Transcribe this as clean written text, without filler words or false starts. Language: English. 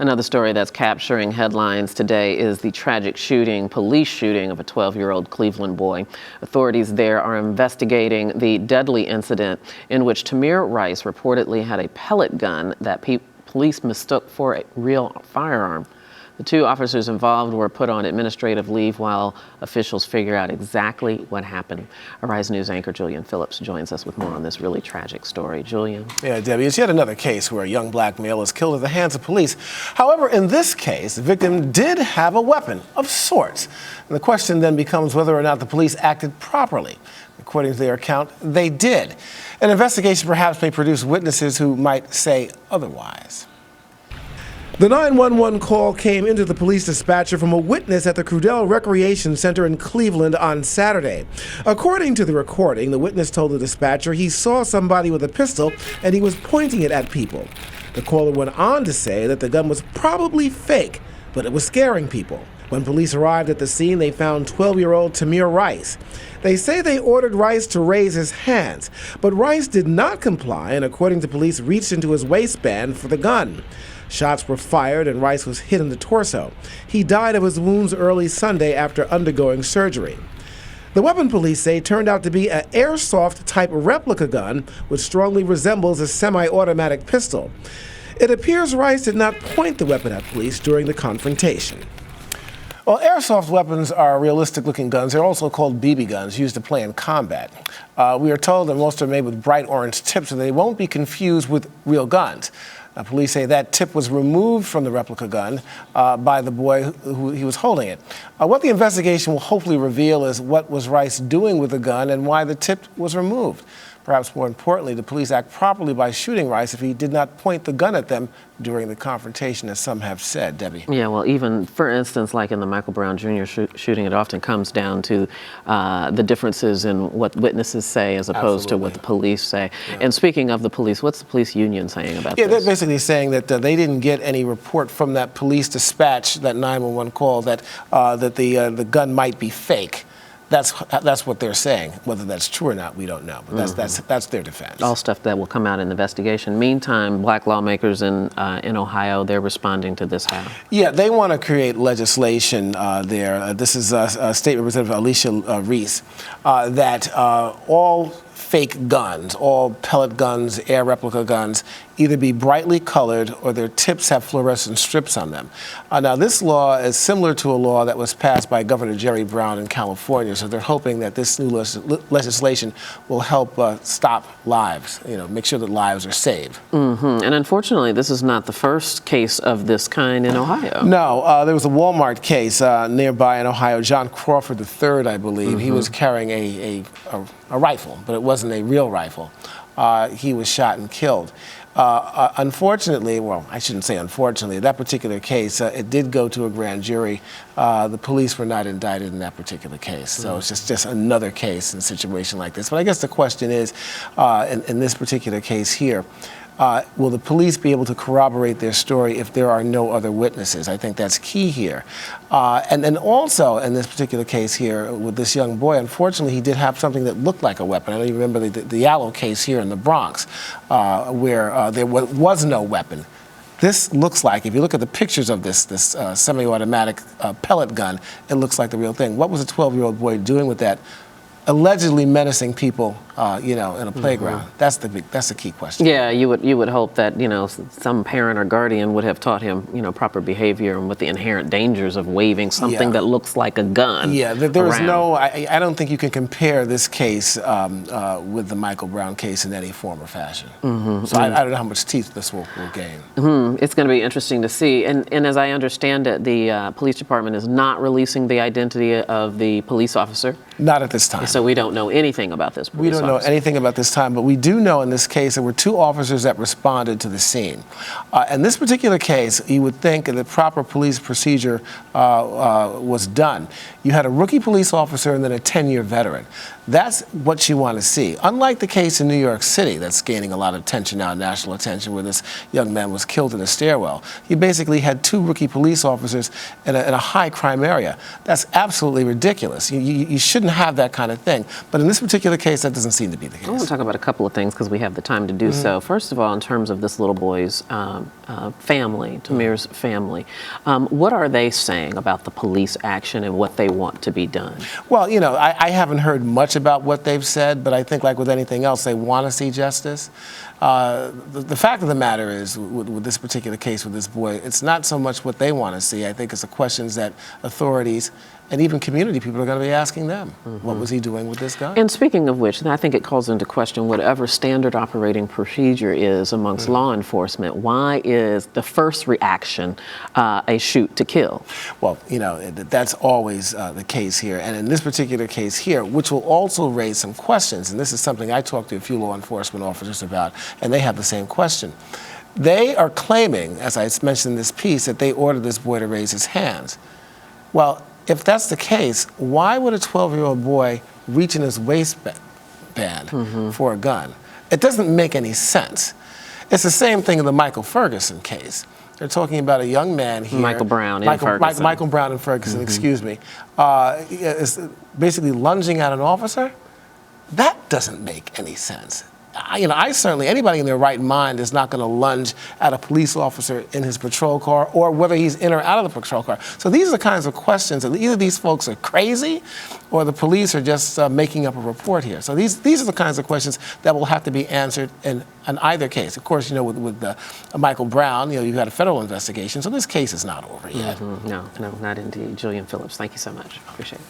Another story that's capturing headlines today is the tragic police shooting of a 12-year-old Cleveland boy. Authorities there are investigating the deadly incident in which Tamir Rice reportedly had a pellet gun that police mistook for a real firearm. The two officers involved were put on administrative leave while officials figure out exactly what happened. Arise News anchor Julian Phillips joins us with more on this really tragic story. Julian? Yeah, Debbie, it's yet another case where a young black male is killed at the hands of police. However, in this case, the victim did have a weapon of sorts. And the question then becomes whether or not the police acted properly. According to their account, they did. An investigation perhaps may produce witnesses who might say otherwise. The 911 call came into the police dispatcher from a witness at the Crudell Recreation Center in Cleveland on Saturday. According to the recording, the witness told the dispatcher he saw somebody with a pistol and he was pointing it at people. The caller went on to say that the gun was probably fake, but it was scaring people. When police arrived at the scene, they found 12-year-old Tamir Rice. They say they ordered Rice to raise his hands, but Rice did not comply and, according to police, reached into his waistband for the gun. Shots were fired and Rice was hit in the torso. He died of his wounds early Sunday after undergoing surgery. The weapon, police say, turned out to be an airsoft-type replica gun which strongly resembles a semi-automatic pistol. It appears Rice did not point the weapon at police during the confrontation. Well, airsoft weapons are realistic-looking guns. They're also called BB guns, used to play in combat. We are told that most are made with bright orange tips so they won't be confused with real guns. Police say that tip was removed from the replica gun by the boy who he was holding it. What the investigation will hopefully reveal is what was Rice doing with the gun and why the tip was removed. Perhaps more importantly, the police act properly by shooting Rice if he did not point the gun at them during the confrontation, as some have said. Debbie? Yeah, well, even, for instance, like in the Michael Brown Jr. shooting, it often comes down to the differences in what witnesses say as opposed to what the police say. Yeah. And speaking of the police, what's the police union saying about this? Yeah, they're basically saying that they didn't get any report from that police dispatch, that 911 call, that the gun might be fake. That's what they're saying. Whether that's true or not, we don't know. But that's their defense. All stuff that will come out in the investigation. Meantime, black lawmakers in Ohio, they're responding to this how? Yeah, they want to create legislation there. This is State Representative Alicia Reese, that all fake guns, all pellet guns, air replica guns, either be brightly colored or their tips have fluorescent strips on them. Now, this law is similar to a law that was passed by Governor Jerry Brown in California, so they're hoping that this new legislation will help stop lives, make sure that lives are saved. And unfortunately, this is not the first case of this kind in Ohio. No, there was a Walmart case nearby in Ohio, John Crawford III, I believe. He was carrying a rifle, but it wasn't a real rifle. He was shot and killed. Unfortunately, well, I shouldn't say unfortunately, that particular case, it did go to a grand jury. The police were not indicted in that particular case. So it's just another case in a situation like this. But I guess the question is, in this particular case here, will the police be able to corroborate their story if there are no other witnesses? I think that's key here. And then also in this particular case here with this young boy, unfortunately, he did have something that looked like a weapon. I know you remember the Yallo case here in the Bronx where there was no weapon. This looks like, if you look at the pictures of this semi-automatic pellet gun, it looks like the real thing. What was a 12-year-old boy doing with that? Allegedly menacing people, in a playground. That's the key question. Yeah, you would hope that some parent or guardian would have taught him proper behavior and with the inherent dangers of waving something that looks like a gun. Yeah, there is no. I don't think you can compare this case with the Michael Brown case in any form or fashion. So I don't know how much teeth this will gain. It's going to be interesting to see. And as I understand it, the police department is not releasing the identity of the police officer. Not at this time. So we don't know anything about this police officer. Know anything about this time, but we do know in this case there were two officers that responded to the scene. In this particular case, you would think that the proper police procedure was done. You had a rookie police officer and then a 10-year veteran. That's what you want to see. Unlike the case in New York City that's gaining a lot of attention now, national attention, where this young man was killed in a stairwell. You basically had two rookie police officers in a high crime area. That's absolutely ridiculous. You shouldn't have that kind of thing. But in this particular case, that doesn't seem to be the case. I want to talk about a couple of things because we have the time to do so. First of all, in terms of this little boy's family, Tamir's family, what are they saying about the police action and what they want to be done? Well, you know, I haven't heard much about what they've said, but I think like with anything else, they want to see justice. The fact of the matter is, with this particular case with this boy, it's not so much what they want to see. I think it's the questions that authorities and even community people are going to be asking them. What was he doing with this gun? And speaking of which, I think it calls into question whatever standard operating procedure is amongst law enforcement. Why is the first reaction a shoot to kill? Well, you know, that's always the case here. And in this particular case here, which will also raise some questions, and this is something I talked to a few law enforcement officers about, and they have the same question. They are claiming, as I mentioned in this piece, that they ordered this boy to raise his hands. Well, if that's the case, why would a 12-year-old boy reach in his waistband for a gun? It doesn't make any sense. It's the same thing in the Michael Ferguson case. They're talking about a young man here. Michael Brown in Ferguson. Michael Brown in Ferguson, excuse me. Is basically lunging at an officer. That doesn't make any sense. You know, I certainly, anybody in their right mind is not going to lunge at a police officer in his patrol car or whether he's in or out of the patrol car. So these are the kinds of questions that either these folks are crazy or the police are just making up a report here. So these are the kinds of questions that will have to be answered in either case. Of course, you know, with Michael Brown, you know, you've got a federal investigation, so this case is not over yet. No, not indeed. Julian Phillips, thank you so much. Appreciate it.